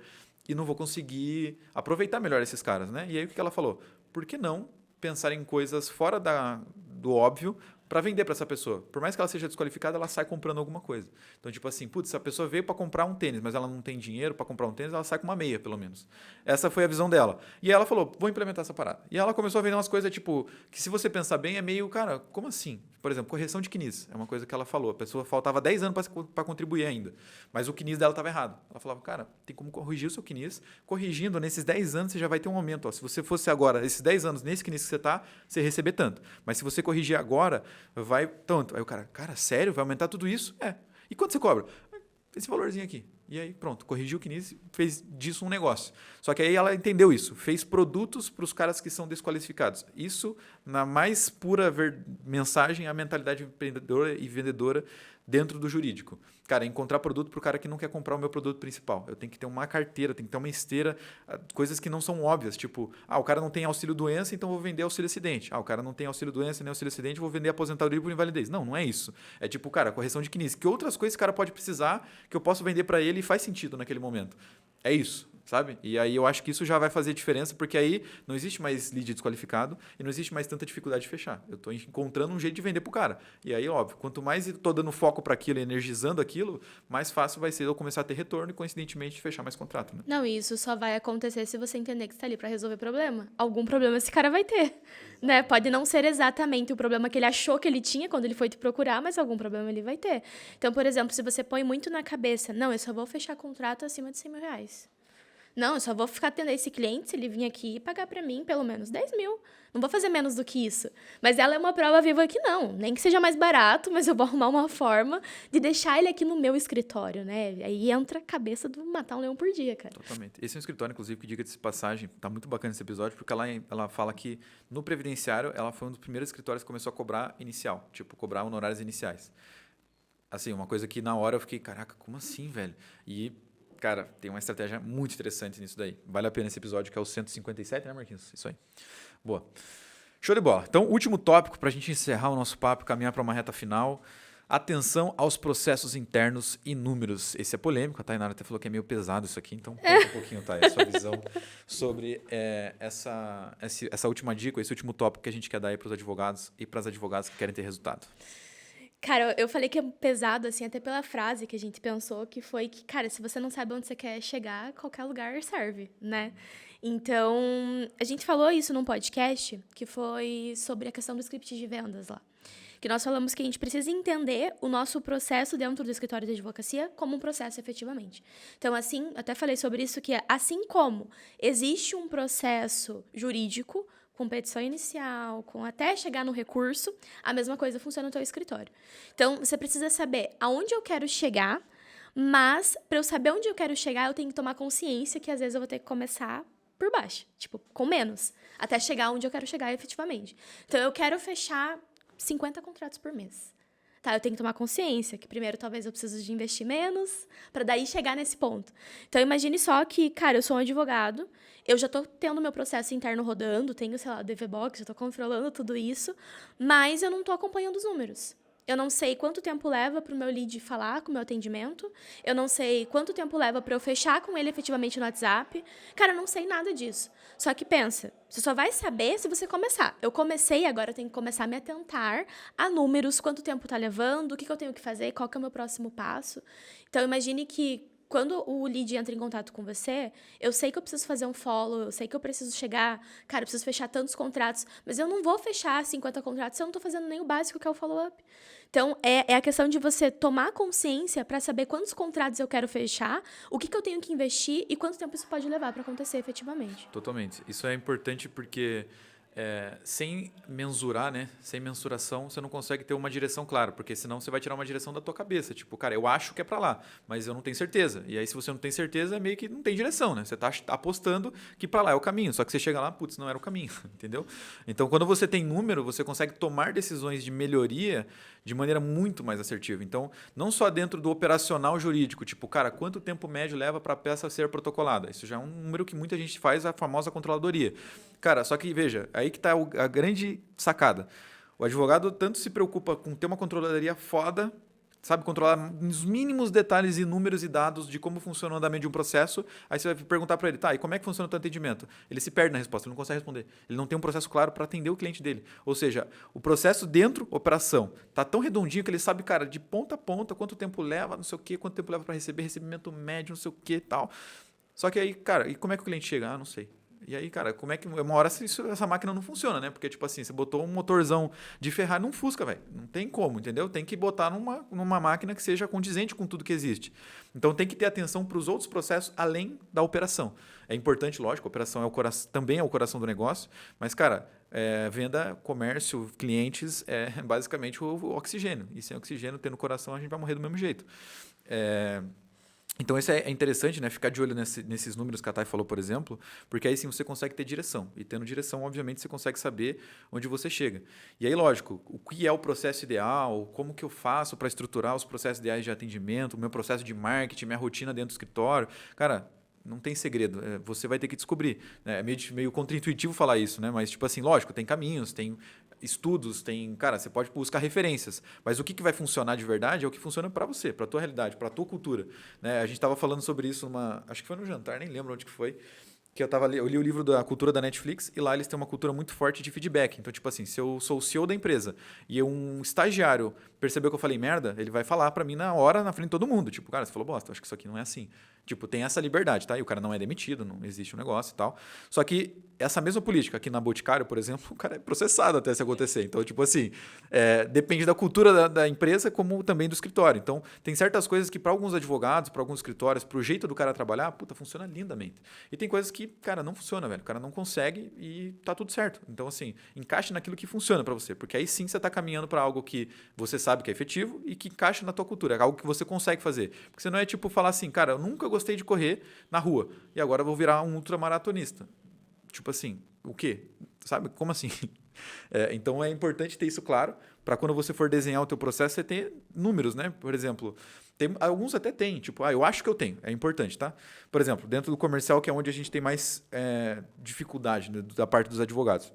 e não vou conseguir aproveitar melhor esses caras, né? E aí o que ela falou? Por que não pensar em coisas fora do óbvio para vender para essa pessoa. Por mais que ela seja desqualificada, ela sai comprando alguma coisa. Então, tipo assim, putz, se a pessoa veio para comprar um tênis, mas ela não tem dinheiro para comprar um tênis, ela sai com uma meia, pelo menos. Essa foi a visão dela. E ela falou, vou implementar essa parada. E ela começou a vender umas coisas, tipo, que se você pensar bem, é meio, cara, como assim? Por exemplo, correção de CNIS. É uma coisa que ela falou. A pessoa faltava 10 anos para contribuir ainda. Mas o CNIS dela estava errado. Ela falava, cara, tem como corrigir o seu CNIS. Corrigindo, nesses 10 anos, você já vai ter um aumento. Ó. Se você fosse agora, esses 10 anos, nesse CNIS que você está, você receber tanto. Mas se você corrigir agora, vai tanto. Aí o cara, sério? Vai aumentar tudo isso? É. E quanto você cobra? Esse valorzinho aqui. E aí, pronto, corrigiu o CNIS, fez disso um negócio. Só que aí ela entendeu isso, fez produtos para os caras que são desqualificados. Isso, na mais pura mensagem, a mentalidade empreendedora e vendedora dentro do jurídico. Cara, encontrar produto para o cara que não quer comprar o meu produto principal. Eu tenho que ter uma carteira, tenho que ter uma esteira, coisas que não são óbvias, tipo, o cara não tem auxílio-doença, então vou vender auxílio-acidente. O cara não tem auxílio-doença nem auxílio-acidente, vou vender aposentadoria por invalidez. Não, não é isso. É tipo, cara, correção de CNIS. Que outras coisas esse cara pode precisar que eu posso vender para ele e faz sentido naquele momento. É isso. Sabe? E aí eu acho que isso já vai fazer diferença, porque aí não existe mais lead desqualificado e não existe mais tanta dificuldade de fechar. Eu estou encontrando um jeito de vender pro cara. E aí, óbvio, quanto mais eu estou dando foco para aquilo, energizando aquilo, mais fácil vai ser eu começar a ter retorno e, coincidentemente, fechar mais contrato. Né? Não, isso só vai acontecer se você entender que você está ali para resolver problema. Algum problema esse cara vai ter. Né? Pode não ser exatamente o problema que ele achou que ele tinha quando ele foi te procurar, mas algum problema ele vai ter. Então, por exemplo, se você põe muito na cabeça, não, eu só vou fechar contrato acima de 100 mil reais. Não, eu só vou ficar atendendo esse cliente se ele vir aqui e pagar para mim pelo menos 10 mil. Não vou fazer menos do que isso. Mas ela é uma prova viva que não. Nem que seja mais barato, mas eu vou arrumar uma forma de deixar ele aqui no meu escritório, né? Aí entra a cabeça do matar um leão por dia, cara. Totalmente. Esse é um escritório, inclusive, que diga de passagem, tá muito bacana esse episódio, porque ela fala que no previdenciário ela foi um dos primeiros escritórios que começou a cobrar inicial, tipo, cobrar honorários iniciais. Assim, uma coisa que na hora eu fiquei, caraca, como assim, velho? E cara, tem uma estratégia muito interessante nisso daí. Vale a pena esse episódio, que é o 157, né, Marquinhos? Isso aí. Boa. Show de bola. Então, último tópico para a gente encerrar o nosso papo, caminhar para uma reta final. Atenção aos processos internos e números. Esse é polêmico. A Tainara até falou que é meio pesado isso aqui. Então, conta um pouquinho, Thay, a sua visão sobre essa última dica, esse último tópico que a gente quer dar aí para os advogados e para as advogadas que querem ter resultado. Cara, eu falei que é pesado, assim, até pela frase que a gente pensou, que foi que, cara, se você não sabe onde você quer chegar, qualquer lugar serve, né? Então, a gente falou isso num podcast, que foi sobre a questão do script de vendas lá. Que nós falamos que a gente precisa entender o nosso processo dentro do escritório de advocacia como um processo efetivamente. Então, assim, até falei sobre isso, que assim como existe um processo jurídico, com petição inicial, com até chegar no recurso, a mesma coisa funciona no teu escritório. Então, você precisa saber aonde eu quero chegar, mas para eu saber onde eu quero chegar, eu tenho que tomar consciência que às vezes eu vou ter que começar por baixo, tipo, com menos, até chegar onde eu quero chegar efetivamente. Então, eu quero fechar 50 contratos por mês. Tá, eu tenho que tomar consciência que primeiro talvez eu preciso de investir menos para daí chegar nesse ponto. Então, imagine só que, cara, eu sou um advogado, eu já estou tendo meu processo interno rodando, tenho, sei lá, o DVBox, já estou controlando tudo isso, mas eu não estou acompanhando os números. Eu não sei quanto tempo leva para o meu lead falar com o meu atendimento. Eu não sei quanto tempo leva para eu fechar com ele efetivamente no WhatsApp. Cara, eu não sei nada disso. Só que pensa, você só vai saber se você começar. Eu comecei, agora eu tenho que começar a me atentar a números, quanto tempo está levando, o que eu tenho que fazer, qual que é o meu próximo passo. Então, imagine que quando o lead entra em contato com você, eu sei que eu preciso fazer um follow, eu sei que eu preciso chegar, cara, eu preciso fechar tantos contratos, mas eu não vou fechar 50 contratos se eu não estou fazendo nem o básico, que é o follow-up. Então, é a questão de você tomar consciência para saber quantos contratos eu quero fechar, o que eu tenho que investir e quanto tempo isso pode levar para acontecer efetivamente. Totalmente. Isso é importante porque sem mensurar, né? Sem mensuração, você não consegue ter uma direção clara, porque senão você vai tirar uma direção da tua cabeça. Tipo, cara, eu acho que é para lá, mas eu não tenho certeza. E aí, se você não tem certeza, é meio que não tem direção, né? Você tá apostando que para lá é o caminho, só que você chega lá, putz, não era o caminho, entendeu? Então, quando você tem número, você consegue tomar decisões de melhoria de maneira muito mais assertiva. Então, não só dentro do operacional jurídico, tipo, cara, quanto tempo médio leva para a peça ser protocolada? Isso já é um número que muita gente faz, a famosa controladoria. Cara, só que, veja, aí que está a grande sacada. O advogado tanto se preocupa com ter uma controladoria foda, sabe controlar os mínimos detalhes e números e dados de como funciona o andamento de um processo, aí você vai perguntar para ele, tá, e como é que funciona o teu atendimento? Ele se perde na resposta, ele não consegue responder. Ele não tem um processo claro para atender o cliente dele. Ou seja, o processo dentro, operação, tá tão redondinho que ele sabe, cara, de ponta a ponta, quanto tempo leva, não sei o quê, quanto tempo leva para receber, recebimento médio, não sei o quê e tal. Só que aí, cara, e como é que o cliente chega? Ah, não sei. E aí, cara, como é que uma hora essa máquina não funciona, né? Porque, tipo assim, você botou um motorzão de Ferrari num Fusca, velho. Não tem como, entendeu? Tem que botar numa máquina que seja condizente com tudo que existe. Então tem que ter atenção para os outros processos além da operação. É importante, lógico, a operação também é o coração do negócio, mas, cara, venda, comércio, clientes é basicamente o oxigênio. E sem oxigênio, tendo coração, a gente vai morrer do mesmo jeito. Então, isso é interessante, né? Ficar de olho nesses números que a Thay falou, por exemplo, porque aí sim você consegue ter direção. E tendo direção, obviamente, você consegue saber onde você chega. E aí, lógico, o que é o processo ideal, como que eu faço para estruturar os processos ideais de atendimento, o meu processo de marketing, minha rotina dentro do escritório. Cara, não tem segredo, você vai ter que descobrir. Né? É meio contra-intuitivo falar isso, né? Mas, tipo assim, lógico, tem caminhos, tem estudos, cara, você pode buscar referências, mas o que vai funcionar de verdade é o que funciona para você, para a tua realidade, para a tua cultura. Né? A gente estava falando sobre isso acho que foi no jantar, nem lembro onde que foi, que eu li o livro da cultura da Netflix e lá eles têm uma cultura muito forte de feedback. Então, tipo assim, se eu sou o CEO da empresa e um estagiário percebeu que eu falei merda, ele vai falar para mim na hora, na frente de todo mundo. Tipo, cara, você falou bosta, acho que isso aqui não é assim. Tipo, tem essa liberdade, tá? E o cara não é demitido, não existe um negócio e tal. Só que essa mesma política aqui na Boticário, por exemplo, o cara é processado até se acontecer. Então, tipo assim, depende da cultura da empresa como também do escritório. Então, tem certas coisas que para alguns advogados, para alguns escritórios, pro jeito do cara trabalhar, puta, funciona lindamente. E tem coisas que, cara, não funciona, velho. O cara não consegue e tá tudo certo. Então, assim, encaixe naquilo que funciona para você. Porque aí sim você tá caminhando para algo que você sabe que é efetivo e que encaixa na tua cultura. É algo que você consegue fazer. Porque você não é tipo falar assim, cara, eu nunca gostei de correr na rua e agora eu vou virar um ultramaratonista. Tipo assim, o quê? Sabe? Como assim? Então é importante ter isso claro para quando você for desenhar o teu processo, você ter números, né? Por exemplo, alguns até tem, tipo, eu acho que eu tenho. É importante, tá? Por exemplo, dentro do comercial, que é onde a gente tem mais dificuldade, né, da parte dos advogados.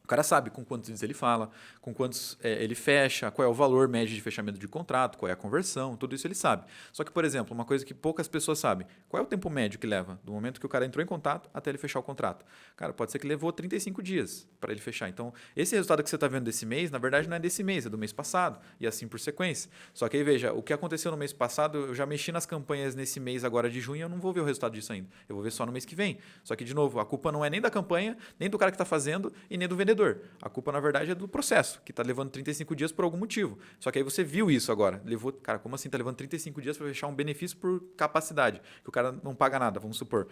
O cara sabe com quantos dias ele fala, com quantos ele fecha, qual é o valor médio de fechamento de contrato, qual é a conversão, tudo isso ele sabe. Só que, por exemplo, uma coisa que poucas pessoas sabem, qual é o tempo médio que leva do momento que o cara entrou em contato até ele fechar o contrato? Cara, pode ser que levou 35 dias para ele fechar. Então, esse resultado que você está vendo desse mês, na verdade não é desse mês, é do mês passado, e assim por sequência. Só que aí, veja, o que aconteceu no mês passado, eu já mexi nas campanhas nesse mês agora de junho, eu não vou ver o resultado disso ainda. Eu vou ver só no mês que vem. Só que, de novo, a culpa não é nem da campanha, nem do cara que está fazendo e nem do vendedor. A culpa, na verdade, é do processo, que está levando 35 dias por algum motivo. Só que aí você viu isso agora. Cara, como assim está levando 35 dias para fechar um benefício por capacidade? Que o cara não paga nada, vamos supor.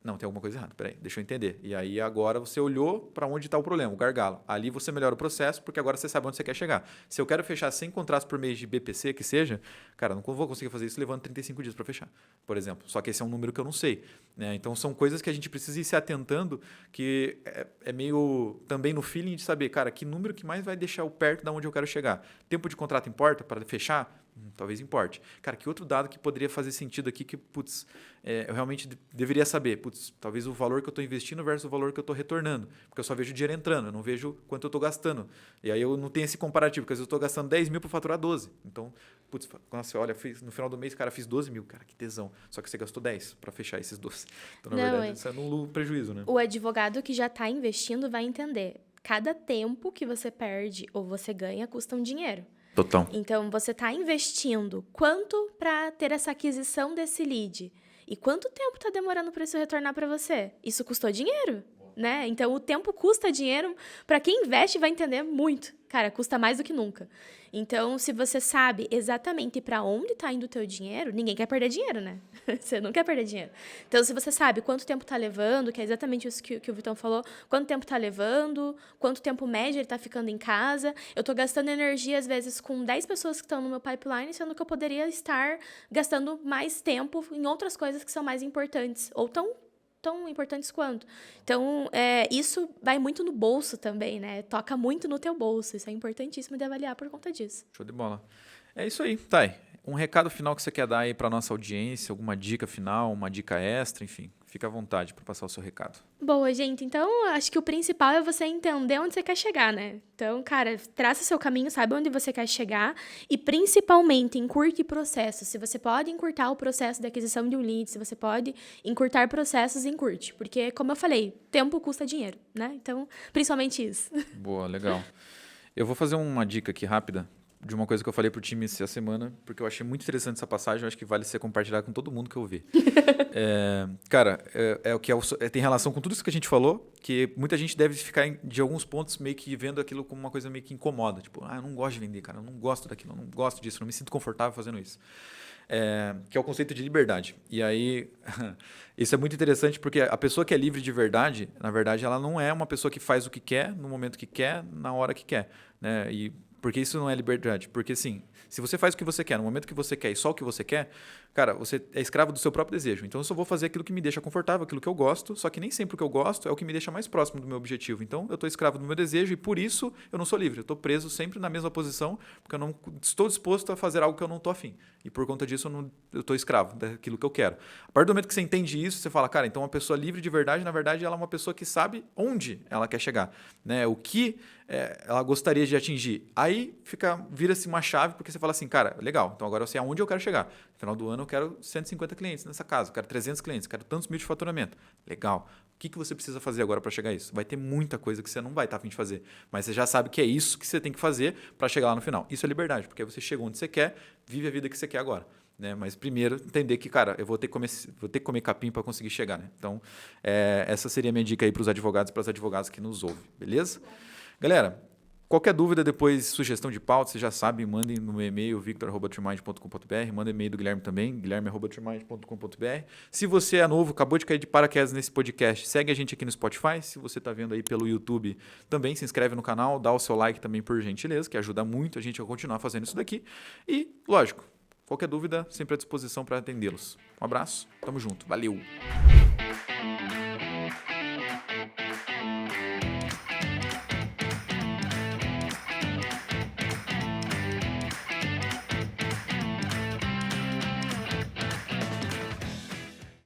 Não, tem alguma coisa errada. Peraí, deixa eu entender. E aí agora você olhou para onde está o problema, o gargalo. Ali você melhora o processo, porque agora você sabe onde você quer chegar. Se eu quero fechar 100 contratos por mês de BPC, que seja, cara, não vou conseguir fazer isso levando 35 dias para fechar, por exemplo. Só que esse é um número que eu não sei. Né? Então são coisas que a gente precisa ir se atentando, que é meio também no feeling de saber, cara, que número que mais vai deixar eu perto de onde eu quero chegar. Tempo de contrato importa para fechar? Talvez importe. Cara, que outro dado que poderia fazer sentido aqui que, putz, eu realmente deveria saber? Putz, talvez o valor que eu estou investindo versus o valor que eu estou retornando. Porque eu só vejo dinheiro entrando, eu não vejo quanto eu estou gastando. E aí eu não tenho esse comparativo, porque às vezes eu estou gastando 10 mil para faturar 12. Então, putz, quando você olha, no final do mês, cara, fiz 12 mil. Cara, que tesão. Só que você gastou 10 para fechar esses 12. Então, na verdade, isso é num prejuízo, né? O advogado que já está investindo vai entender. Cada tempo que você perde ou você ganha custa um dinheiro. Total. Então, você está investindo quanto para ter essa aquisição desse lead? E quanto tempo está demorando para isso retornar para você? Isso custou dinheiro, né? Então, o tempo custa dinheiro. Para quem investe, vai entender muito. Cara, custa mais do que nunca. Então, se você sabe exatamente para onde está indo o teu dinheiro, ninguém quer perder dinheiro, né? Você não quer perder dinheiro. Então, se você sabe quanto tempo está levando, que é exatamente isso que o Vitão falou, quanto tempo está levando, quanto tempo médio ele está ficando em casa, eu estou gastando energia, às vezes, com 10 pessoas que estão no meu pipeline, sendo que eu poderia estar gastando mais tempo em outras coisas que são mais importantes, ou tão importantes quanto. Então, isso vai muito no bolso também, né? Toca muito no teu bolso. Isso é importantíssimo de avaliar por conta disso. Show de bola. É isso aí, Thay. Um recado final que você quer dar aí para nossa audiência, alguma dica final, uma dica extra, enfim, fica Fica à vontade para passar o seu recado. Boa, gente. Então, acho que o principal é você entender onde você quer chegar, né? Então, cara, traça seu caminho, saiba onde você quer chegar e, principalmente, encurte processos. Se você pode encurtar o processo de aquisição de um lead, se você pode encurtar processos, encurte. Porque, como eu falei, tempo custa dinheiro, né? Então, principalmente isso. Boa, legal. Eu vou fazer uma dica aqui rápida de uma coisa que eu falei pro time essa semana, porque eu achei muito interessante essa passagem, eu acho que vale ser compartilhada com todo mundo que eu ver. Cara, o que tem relação com tudo isso que a gente falou, que muita gente deve ficar de alguns pontos meio que vendo aquilo como uma coisa meio que incomoda. Tipo, eu não gosto de vender, cara, eu não gosto daquilo, eu não gosto disso, eu não me sinto confortável fazendo isso. Que é o conceito de liberdade. E aí, isso é muito interessante porque a pessoa que é livre de verdade, na verdade, ela não é uma pessoa que faz o que quer, no momento que quer, na hora que quer, né? E porque isso não é liberdade. Porque, assim, se você faz o que você quer, no momento que você quer e só o que você quer, cara, você é escravo do seu próprio desejo. Então, eu só vou fazer aquilo que me deixa confortável, aquilo que eu gosto, só que nem sempre o que eu gosto é o que me deixa mais próximo do meu objetivo. Então, eu estou escravo do meu desejo e, por isso, eu não sou livre. Eu estou preso sempre na mesma posição, porque eu não estou disposto a fazer algo que eu não estou afim. E, por conta disso, eu estou escravo daquilo que eu quero. A partir do momento que você entende isso, você fala, cara, então uma pessoa livre de verdade, na verdade, ela é uma pessoa que sabe onde ela quer chegar, né? O que ela gostaria de atingir. Aí vira-se uma chave, porque você fala assim, cara, legal, então agora eu sei aonde eu quero chegar. No final do ano eu quero 150 clientes nessa casa, eu quero 300 clientes, eu quero tantos mil de faturamento. Legal. O que você precisa fazer agora para chegar a isso? Vai ter muita coisa que você não vai estar a fim de fazer, mas você já sabe que é isso que você tem que fazer para chegar lá no final. Isso é liberdade, porque aí você chegou onde você quer, vive a vida que você quer agora. Né? Mas primeiro entender que, cara, eu vou ter que comer capim para conseguir chegar. Né? Então, essa seria a minha dica aí para os advogados e para as advogadas que nos ouvem, beleza? Galera, qualquer dúvida depois, sugestão de pauta, vocês já sabem, mandem no meu e-mail, victor@truemind.com.br, manda e-mail do Guilherme também, guilherme@truemind.com.br. Se você é novo, acabou de cair de paraquedas nesse podcast, segue a gente aqui no Spotify. Se você está vendo aí pelo YouTube, também se inscreve no canal, dá o seu like também, por gentileza, que ajuda muito a gente a continuar fazendo isso daqui. E, lógico, qualquer dúvida, sempre à disposição para atendê-los. Um abraço, tamo junto, valeu!